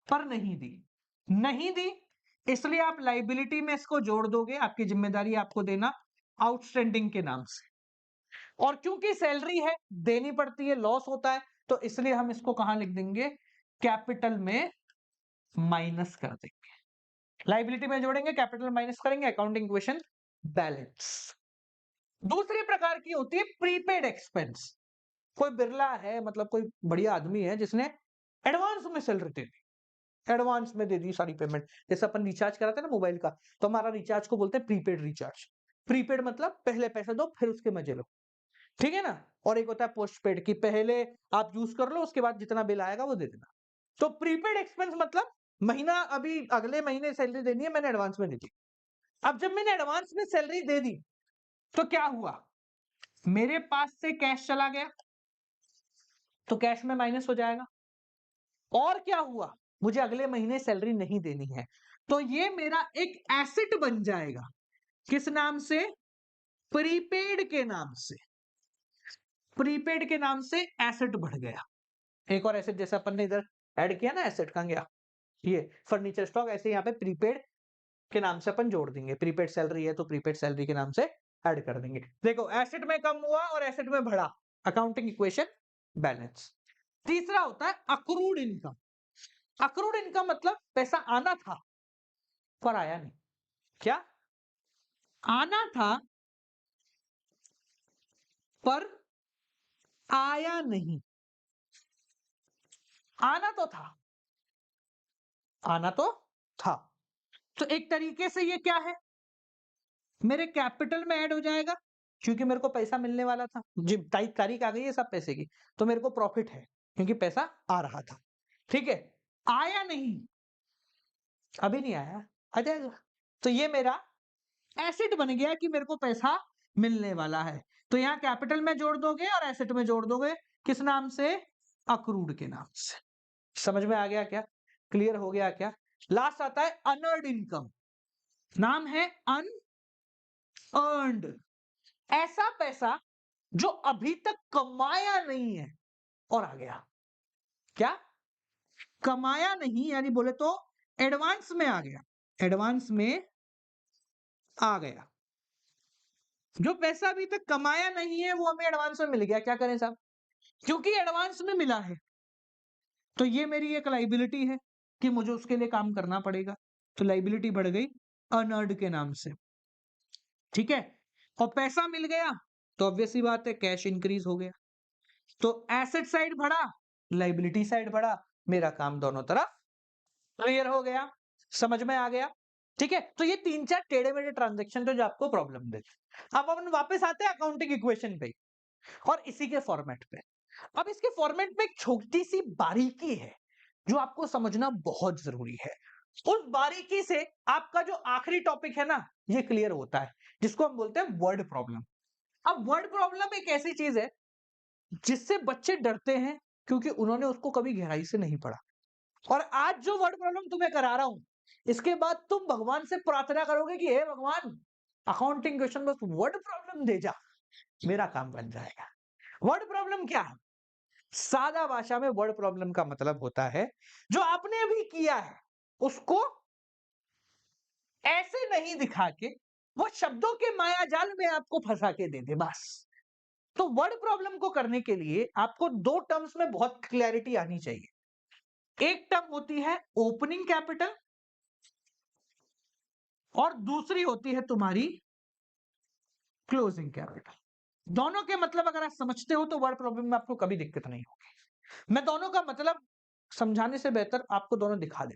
पर नहीं दी, नहीं दी, इसलिए आप लाइबिलिटी में इसको जोड़ दोगे, आपकी जिम्मेदारी आपको देना आउटस्टैंडिंग के नाम से। और क्योंकि सैलरी है, देनी पड़ती है, लॉस होता है, तो इसलिए हम इसको कहां लिख देंगे? कैपिटल में माइनस कर देंगे। लाइबिलिटी में जोड़ेंगे, कैपिटल माइनस करेंगे, अकाउंटिंग इक्वेशन बैलेंस। दूसरी प्रकार की होती है प्रीपेड एक्सपेंस। कोई बिरला है, मतलब कोई बढ़िया आदमी है जिसने एडवांस में सैलरी दे दी, एडवांस में दे दी सारी पेमेंट। जैसे अपन रिचार्ज कराते हैं ना मोबाइल का, तो हमारा रिचार्ज को बोलते हैं प्रीपेड रिचार्ज। प्रीपेड मतलब पहले पैसे दो फिर उसके मजे लो, ठीक है ना। और एक होता है पोस्ट पेड की पहले आप यूज कर लो, उसके बाद जितना बिल आएगा वो दे देना। तो प्रीपेड एक्सपेंस मतलब महीना, अभी अगले महीने सैलरी देनी है, मैंने एडवांस में दे दी। अब जब मैंने एडवांस में सैलरी दे दी तो क्या हुआ, मेरे पास से कैश चला गया, तो कैश में माइनस हो जाएगा। और क्या हुआ, मुझे अगले महीने सैलरी नहीं देनी है, तो ये मेरा एक एसेट बन जाएगा। किस नाम से, प्रीपेड के नाम से। प्रीपेड के नाम से एसेट बढ़ गया। एक और एसेट जैसे अपन ने इधर ऐड किया ना, एसेट कहां गया, ये फर्नीचर स्टॉक, ऐसे यहाँ पे प्रीपेड के नाम से अपन जोड़ देंगे। प्रीपेड सैलरी है तो प्रीपेड सैलरी के नाम से ऐड कर देंगे। देखो एसेट में कम हुआ और एसेट में बढ़ा, अकाउंटिंग इक्वेशन बैलेंस। तीसरा होता है अक्रूड इनकम। अक्रूड इनकम मतलब पैसा आना था पर आया नहीं। क्या आना था पर आया नहीं। आना तो था, आना तो था, तो एक तरीके से ये क्या है, मेरे कैपिटल में ऐड हो जाएगा, क्योंकि मेरे को पैसा मिलने वाला था। जी तारीख आ गई है सब पैसे की, तो मेरे को प्रॉफिट है क्योंकि पैसा आ रहा था। ठीक है, आया नहीं, अभी नहीं आया, आ जाएगा। तो ये मेरा एसेट बन गया कि मेरे को पैसा मिलने वाला है। तो यहां कैपिटल में जोड़ दोगे और एसेट में जोड़ दोगे, किस नाम से, अक्रूड के नाम से। समझ में आ गया क्या, क्लियर हो गया क्या। लास्ट आता है अनअर्न्ड इनकम। नाम है अनअर्न्ड, ऐसा पैसा जो अभी तक कमाया नहीं है और आ गया। क्या कमाया नहीं, यानी बोले तो एडवांस में आ गया, एडवांस में आ गया। जो पैसा अभी तक कमाया नहीं है वो हमें एडवांस में मिल गया, क्या करें साहब, क्योंकि एडवांस में मिला है तो ये मेरी एक लाइबिलिटी है कि मुझे उसके लिए काम करना पड़ेगा। तो लाइबिलिटी बढ़ गई अनअर्न्ड के नाम से, ठीक है। और पैसा मिल गया तो ऑब्वियस सी बात है कैश इंक्रीज हो गया। तो एसेट साइड बढ़ा, लाइबिलिटी साइड बढ़ा, मेरा काम दोनों तरफ क्लियर हो गया, समझ में आ गया। ठीक है, तो ये 3-4 टेढ़े मेढ़े ट्रांजेक्शन जो आपको प्रॉब्लम देते। अब अपन वापस आते हैं अकाउंटिंग इक्वेशन पे और इसी के फॉर्मेट पे। अब इसके फॉर्मेट में एक छोटी सी बारीकी है जो आपको समझना बहुत जरूरी है। उस बारीकी से आपका जो आखिरी टॉपिक है ना, ये क्लियर होता है, जिसको हम बोलते हैं वर्ड प्रॉब्लम। अब वर्ड प्रॉब्लम एक ऐसी चीज है जिससे बच्चे डरते हैं क्योंकि उन्होंने उसको कभी गहराई से नहीं पढ़ा। और आज जो वर्ड प्रॉब्लम तुम्हें करा रहा हूं, इसके बाद तुम भगवान से प्रार्थना करोगे कि हे भगवान, अकाउंटिंग क्वेश्चन बस वर्ड प्रॉब्लम दे जा, मेरा काम बन जाएगा। वर्ड प्रॉब्लम क्या है, सादा भाषा में वर्ड प्रॉब्लम का मतलब होता है जो आपने भी किया है उसको ऐसे नहीं दिखा के वो शब्दों के माया जाल में आपको फंसा के दे दे बस। तो वर्ड प्रॉब्लम को करने के लिए आपको दो टर्म्स में बहुत क्लैरिटी आनी चाहिए। एक टर्म होती है ओपनिंग कैपिटल और दूसरी होती है तुम्हारी क्लोजिंग कैपिटल। दोनों के मतलब अगर आप समझते हो तो वर्ड प्रॉब्लम में आपको कभी दिक्कत नहीं होगी। मैं दोनों का मतलब समझाने से बेहतर आपको दोनों दिखा दे।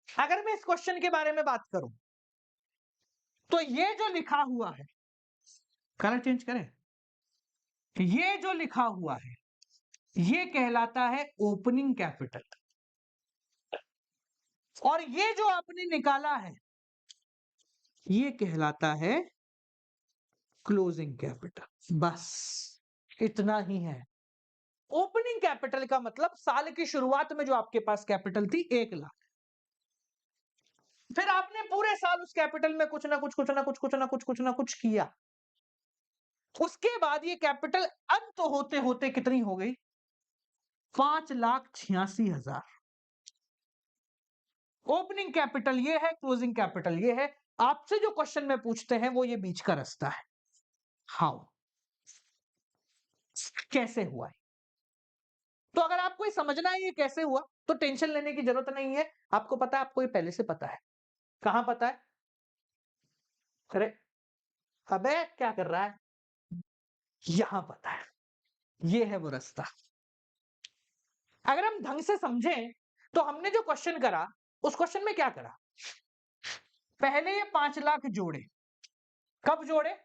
अगर मैं इस क्वेश्चन के बारे में बात करूं तो ये जो लिखा हुआ है, कलर चेंज करें, ये जो लिखा हुआ है ये कहलाता है ओपनिंग कैपिटल और ये जो आपने निकाला है ये कहलाता है क्लोजिंग कैपिटल। बस इतना ही है। ओपनिंग कैपिटल का मतलब साल की शुरुआत में जो आपके पास कैपिटल थी 1 लाख, फिर आपने पूरे साल उस कैपिटल में कुछ ना कुछ कुछ ना कुछ कुछ ना कुछ कुछ ना कुछ किया, उसके बाद ये कैपिटल अंत होते होते कितनी हो गई, 5,86,000। ओपनिंग कैपिटल ये है, क्लोजिंग कैपिटल ये है। आपसे जो क्वेश्चन में पूछते हैं वो ये बीच का रास्ता है, हाउ, कैसे हुआ है। तो अगर आपको ये समझना है ये कैसे हुआ तो टेंशन लेने की जरूरत नहीं है, आपको पता है, आपको ये पहले से पता है। कहां पता है, अरे अबे क्या कर रहा है? यहां पता है, ये है वो रास्ता। अगर हम ढंग से समझें तो हमने जो क्वेश्चन करा, उस क्वेश्चन में क्या करा? पहले ये 5 लाख जोड़े। कब जोड़े?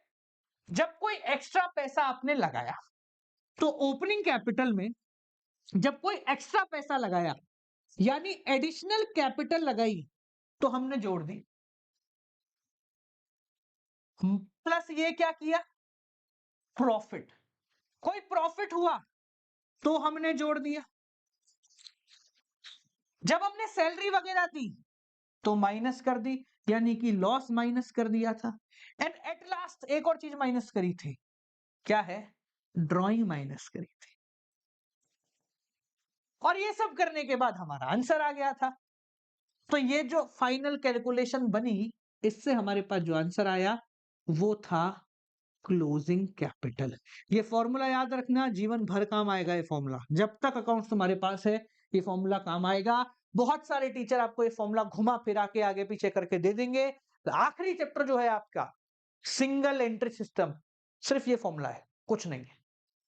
जब कोई एक्स्ट्रा पैसा आपने लगाया। तो ओपनिंग कैपिटल में जब कोई एक्स्ट्रा पैसा लगाया, यानी एडिशनल कैपिटल लगाई, तो हमने जोड़ दी। प्लस ये क्या किया? प्रॉफिट। कोई प्रॉफिट हुआ तो हमने जोड़ दिया। जब हमने सैलरी वगैरह दी तो माइनस कर दी, यानी कि लॉस माइनस कर दिया था। एंड एट लास्ट एक और चीज माइनस करी थी, क्या है? ड्राइंग माइनस करी थी। और ये सब करने के बाद हमारा आंसर आ गया था। तो ये जो फाइनल कैलकुलेशन बनी, इससे हमारे पास जो आंसर आया वो था क्लोजिंग कैपिटल। ये फॉर्मूला याद रखना, जीवन भर काम आएगा ये फॉर्मूला। जब तक अकाउंट्स तुम्हारे पास है ये फॉर्मूला काम आएगा। बहुत सारे टीचर आपको ये फॉर्मूला घुमा फिरा के आगे पीछे करके दे देंगे। आखिरी चैप्टर जो है आपका सिंगल एंट्री सिस्टम, सिर्फ ये फॉर्मूला है, कुछ नहीं है।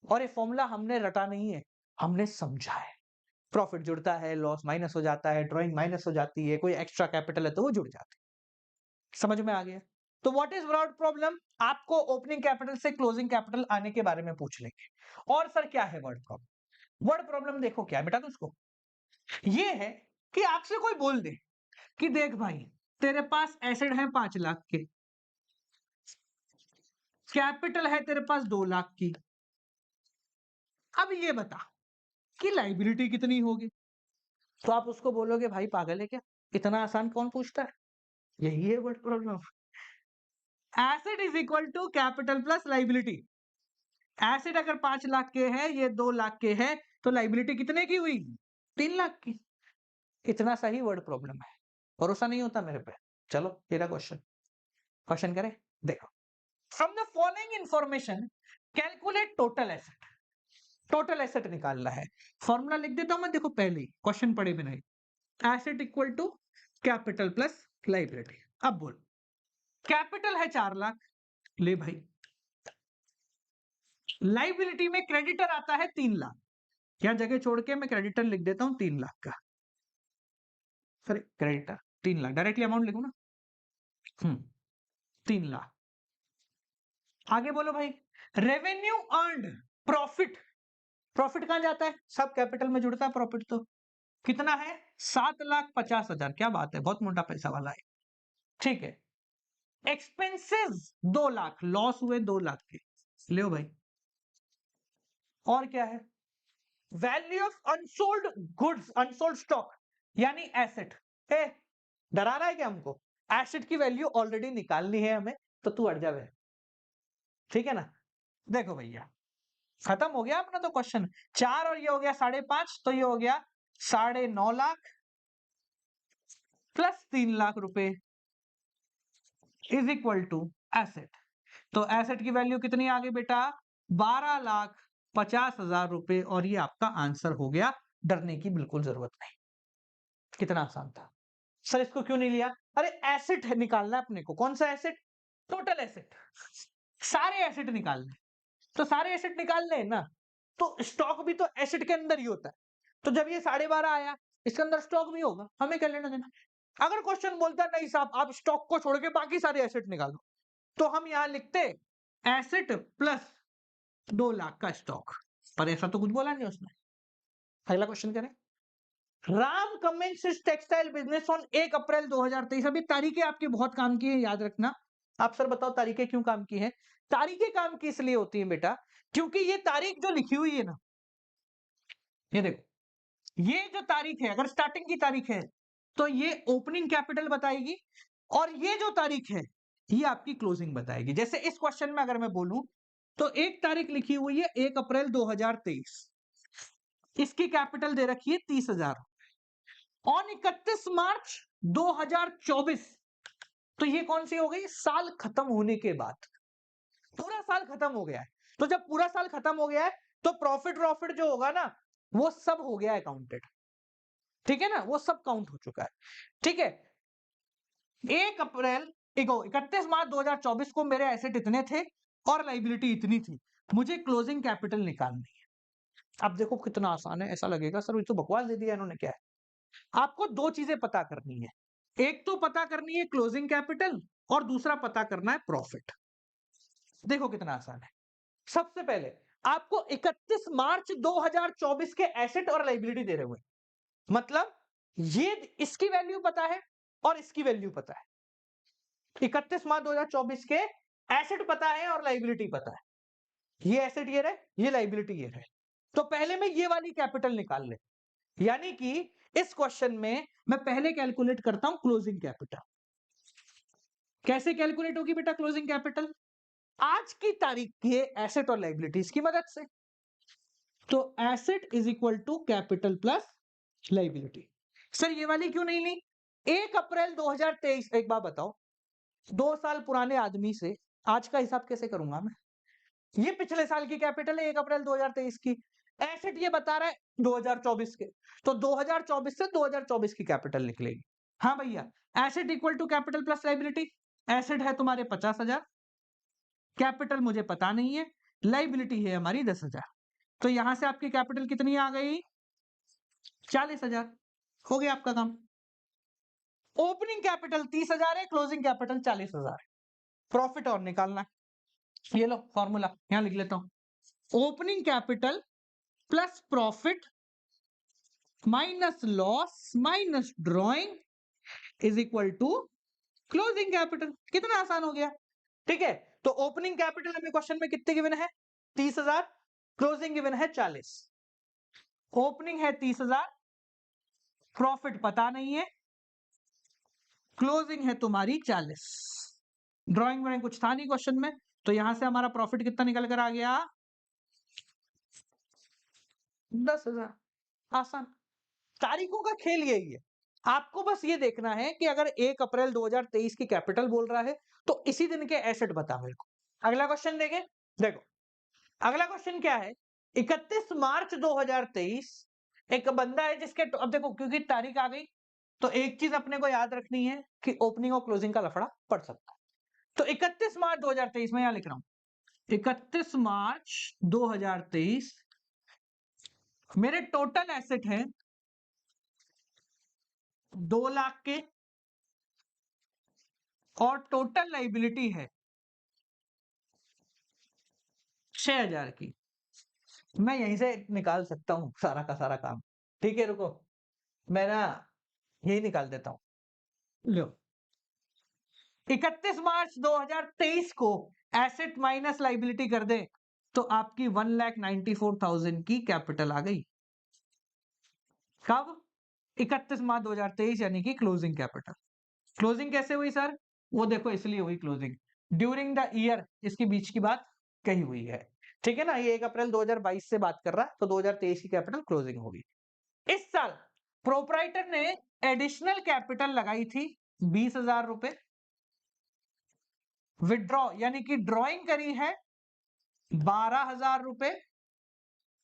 और ये फॉर्मूला हमने रटा नहीं है, हमने समझा है। प्रॉफिट जुड़ता है, लॉस माइनस हो जाता है, ड्राइंग माइनस हो जाती है, कोई एक्स्ट्रा कैपिटल है तो वो जुड़ जाती है। समझ में आ गया? तो व्हाट इज वर्ड प्रॉब्लम? आपको ओपनिंग कैपिटल से क्लोजिंग कैपिटल आने के बारे में पूछ लेंगे। और सर क्या है वर्ड प्रॉब्लम? वर्ड प्रॉब्लम देखो क्या है बेटा, उसको ये है कि आपसे कोई बोल दे कि देख भाई, तेरे पास एसेट है 5 लाख के, कैपिटल है तेरे पास 2 लाख की। अब ये बता कि लाइबिलिटी कितनी होगी? तो आप उसको बोलोगे भाई पागल है क्या, इतना आसान कौन पूछता है? यही है word problem. Asset is equal to capital plus liability. Asset अगर 5 लाख के है, ये 2 लाख के है, तो लाइबिलिटी कितने की हुई? 3 लाख की। इतना सही वर्ड प्रॉब्लम है, भरोसा नहीं होता मेरे पे? चलो तेरा क्वेश्चन, क्वेश्चन करें। देखो, from the following information calculate total asset. Total asset निकालना है। फॉर्मूला लिख देता हूं मैं, देखो पहले क्वेश्चन पढ़े बिना ही। Asset equal to capital plus liability. अब बोल, कैपिटल है 4 लाख, ले भाई। लाइबिलिटी में क्रेडिटर आता है 3 लाख, यहां जगह छोड़ के मैं क्रेडिटर लिख देता हूं 3 लाख का। Sorry, creditor 3 lakh, directly amount लिखू ना। 3 लाख। आगे बोलो भाई, रेवेन्यू अर्नड, प्रॉफिट। प्रॉफिट कहां जाता है? सब कैपिटल में जुड़ता है प्रॉफिट। तो कितना है? 7,50,000। क्या बात है, बहुत मोटा पैसा वाला है। ठीक है। एक्सपेंसेस 2 लाख, लॉस हुए 2 लाख के, ले भाई। और क्या है? Value of unsold goods, unsold stock, यानी एसेट। ए, डरा रहा है क्या हमको? एसेट की वैल्यू ऑलरेडी निकालनी है हमें, तो तू अड़ जावे। ठीक है ना? देखो भैया, खत्म हो गया अपना तो क्वेश्चन। 4 और ये हो गया 5.5, तो ये हो गया 9.5 लाख प्लस 3 लाख रुपए इज इक्वल टू एसेट। तो एसेट की वैल्यू कितनी आ गई बेटा? 12,50,000 रुपए। और ये आपका आंसर हो गया। डरने की बिल्कुल जरूरत नहीं। कितना आसान था। सर इसको क्यों नहीं लिया? अरे एसेट है निकालना है अपने को। कौन सा एसेट? Total asset. सारे एसेट निकालने, तो सारे एसेट निकालने हैं ना। तो स्टॉक भी तो एसेट के अंदर ही होता है। तो जब ये 12.5 आया, इसके अंदर स्टॉक भी होगा, हमें क्या लेना देना। अगर क्वेश्चन बोलता नहीं साहब आप स्टॉक को छोड़ के बाकी सारे एसेट निकालो, तो हम यहां लिखते एसेट प्लस 2 लाख का स्टॉक। पर ऐसा तो कुछ बोला नहीं उसने। अगला क्वेश्चन करें। Ram commences textile business on 1 April 2023। अभी तारीखें आपकी बहुत काम की है, याद रखना। आप सर बताओ तारीखें क्यों काम की है? तारीखें काम की इसलिए होती है बेटा, क्योंकि ये तारीख जो लिखी हुई है ना, ये देखो, ये जो तारीख है, अगर स्टार्टिंग की तारीख है तो ये ओपनिंग कैपिटल बताएगी, और ये जो तारीख है ये आपकी क्लोजिंग बताएगी। जैसे इस क्वेश्चन में अगर मैं बोलूं तो एक तारीख लिखी हुई है 1 अप्रैल 2023, इसकी कैपिटल दे रखी है 30,000। ऑन 31 मार्च 2024, तो ये कौन सी हो गई? साल खत्म होने के बाद। पूरा साल खत्म हो गया है। तो जब पूरा साल खत्म हो गया है तो प्रॉफिट प्रॉफिट जो होगा ना, वो सब हो गया है काउंटेड। ठीक है ना, वो सब काउंट हो चुका है। ठीक है। 1 अप्रैल देखो 31 मार्च 2024 को मेरे एसेट इतने थे और लाइबिलिटी इतनी थी, मुझे क्लोजिंग कैपिटल निकालनी है। अब देखो कितना आसान है, ऐसा लगेगा सर ये तो बकवास दे दिया इन्होंने, क्या है। आपको दो चीजें पता करनी है, एक तो पता करनी है क्लोजिंग कैपिटल और दूसरा पता करना है प्रॉफिट। देखो कितना आसान है। सबसे पहले आपको 31 मार्च 2024 के एसेट और लाइबिलिटी दे रहे हुए, मतलब ये इसकी वैल्यू पता है और इसकी वैल्यू पता है। 31 मार्च 2024 के एसेट पता है और लाइबिलिटी पता है, ये एसेट ये रहे, ये लाइबिलिटी ये रहे। तो पहले मैं ये वाली कैपिटल निकाल ले, यानी कि इस क्वेश्चन में मैं पहले कैलकुलेट करता हूं क्लोजिंग कैपिटल। कैसे कैलकुलेट होगी बेटा क्लोजिंग कैपिटल? आज की तारीख के एसेट और लाइबिलिटीज की मदद से। तो asset is equal to capital plus liability. Sir ये वाली क्यों नहीं ली? 1 अप्रैल 2023, एक बात बताओ, 2 साल पुराने आदमी से आज का हिसाब कैसे करूंगा मैं? ये पिछले साल की कैपिटल है 1 अप्रैल 2023 की, एसेट ये बता रहा है 2024 के, तो 2024 से 2024 की कैपिटल निकलेगी। हाँ भैया, asset equal to capital plus liability. Asset है तुम्हारे 50,000, कैपिटल मुझे पता नहीं है, लाइबिलिटी है हमारी 10,000, तो यहां से आपकी कैपिटल कितनी आ गई? 40,000। हो गया आपका काम। ओपनिंग कैपिटल 30,000 है, क्लोजिंग कैपिटल 40,000 है। प्रॉफिट और निकालना है, ये लो फॉर्मूला यहां लिख लेता हूं। Opening capital plus profit minus loss minus drawing is equal to closing capital. कितना आसान हो गया, ठीक है। तो ओपनिंग कैपिटल हमें क्वेश्चन में कितने गिवन है? 30,000, क्लोजिंग गिवन है 40। ओपनिंग है 30,000, प्रॉफिट पता नहीं है, क्लोजिंग है तुम्हारी 40। ड्राइंग में कुछ था नहीं क्वेश्चन में, तो यहां से हमारा प्रॉफिट कितना निकल कर आ गया? 10,000। आसान। तारीखों का खेल यही है, आपको बस ये देखना है कि अगर 1 अप्रैल 2023 की कैपिटल बोल रहा है तो इसी दिन के एसेट बता मेरे को। अगला क्वेश्चन देखें। देखो अगला क्वेश्चन क्या है, 31 मार्च 2023 एक बंदा है जिसके, अब देखो क्योंकि तारीख आ गई तो एक चीज अपने को याद रखनी है कि ओपनिंग और क्लोजिंग का लफड़ा पड़ सकता है। तो 31 मार्च 2023 में यहां लिख रहा हूं, 31 मार्च 2023 मेरे टोटल एसेट हैं 2 लाख के और टोटल लाइबिलिटी है 6,000 की। मैं यहीं से निकाल सकता हूं सारा का सारा काम, ठीक है। रुको मैं ना यही निकाल देता हूं। लो 31 मार्च 2023 को एसेट माइनस लाइबिलिटी कर दे तो आपकी 1,94,000 की कैपिटल आ गई। कब? 31 मार्च 2023 यानी कि क्लोजिंग कैपिटल। क्लोजिंग कैसे हुई सर? वो देखो इसलिए हुई क्लोजिंग, ड्यूरिंग द ईयर इसके बीच की बात कही हुई है, ठीक है ना। ये 1 अप्रैल 2022 से बात कर रहा है, तो 2023 की कैपिटल क्लोजिंग होगी। इस साल प्रोपराइटर ने एडिशनल कैपिटल लगाई थी 20,000 रुपए, विड्रॉ यानी कि ड्रॉइंग करी है 12,000 रुपए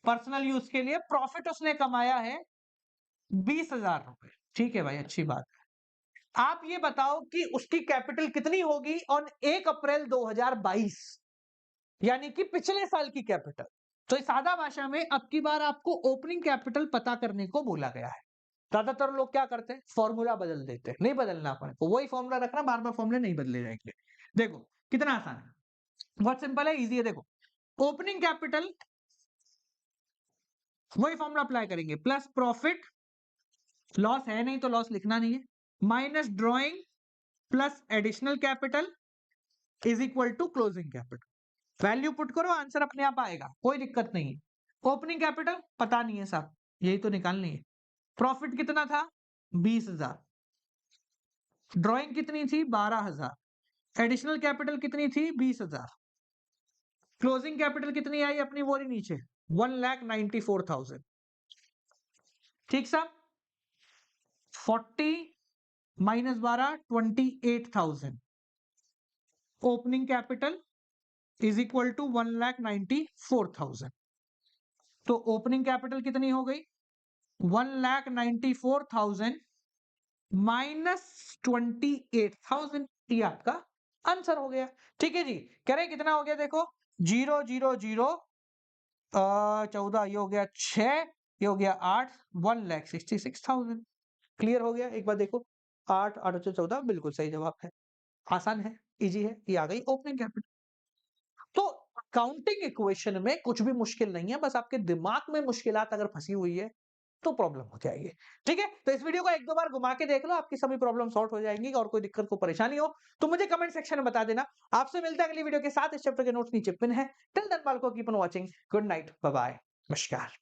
पर्सनल यूज के लिए, प्रॉफिट उसने कमाया है 20,000 रुपए, ठीक है भाई, अच्छी बात। आप ये बताओ कि उसकी कैपिटल कितनी होगी ऑन 1 अप्रैल 2022, यानी कि पिछले साल की कैपिटल। तो इस सादा भाषा में अब की बार आपको ओपनिंग कैपिटल पता करने को बोला गया है। ज्यादातर लोग क्या करते हैं, फॉर्मूला बदल देते हैं, नहीं बदलना अपने को, वही फॉर्मूला रखना, बार बार फॉर्मूले नहीं बदले जाएंगे। देखो कितना आसान है, बहुत सिंपल है, इजी है। देखो ओपनिंग कैपिटल वही फॉर्मूला अप्लाई करेंगे, प्लस प्रॉफिट, लॉस है नहीं तो लॉस लिखना नहीं है, minus drawing plus additional capital is equal to closing capital. Value put करो, आंसर अपने आप आएगा, कोई दिक्कत नहीं है। ओपनिंग कैपिटल पता नहीं है साहब, यही तो निकालनी है। प्रॉफिट कितना था? 20,000। ड्रॉइंग कितनी थी? 12,000। एडिशनल कैपिटल कितनी थी? 20,000। क्लोजिंग कैपिटल कितनी आई अपनी, वो रही नीचे, 1,94,000। ठीक साहब, 40 minus 12 28,000। Opening capital is equal to 1,94,000। तो ओपनिंग कैपिटल कितनी हो गई? 1,94,000 माइनस 28,000। ये आपका आंसर हो गया। ठीक है जी, कह रहे हैं कितना हो गया देखो 0 0 0 14 ये हो गया 6 ये हो गया 8 1,66,000 क्लियर हो गया। एक बार देखो 8 8 और 14 बिल्कुल सही जवाब है। आसान है, ईज़ी है, ये आ गई ओपनिंग कैपिटल। तो काउंटिंग इक्वेशन में कुछ भी मुश्किल नहीं है, बस आपके दिमाग में मुश्किलात अगर फँसी हुई है, तो प्रॉब्लम हो जाएगी। ठीक है? तो इस वीडियो को 1-2 बार घुमा के देख लो, आपकी सभी प्रॉब्लम सॉल्व हो जाएँगी और कोई दिक्कत को परेशानी हो, तो मुझे कमेंट सेक्शन में बता देना। आपसे मिलते हैं अगली वीडियो के साथ, इस चैप्टर के नोट्स नीचे पिन है। टिल देन बालको keep on watching. Good night, bye bye, नमस्कार।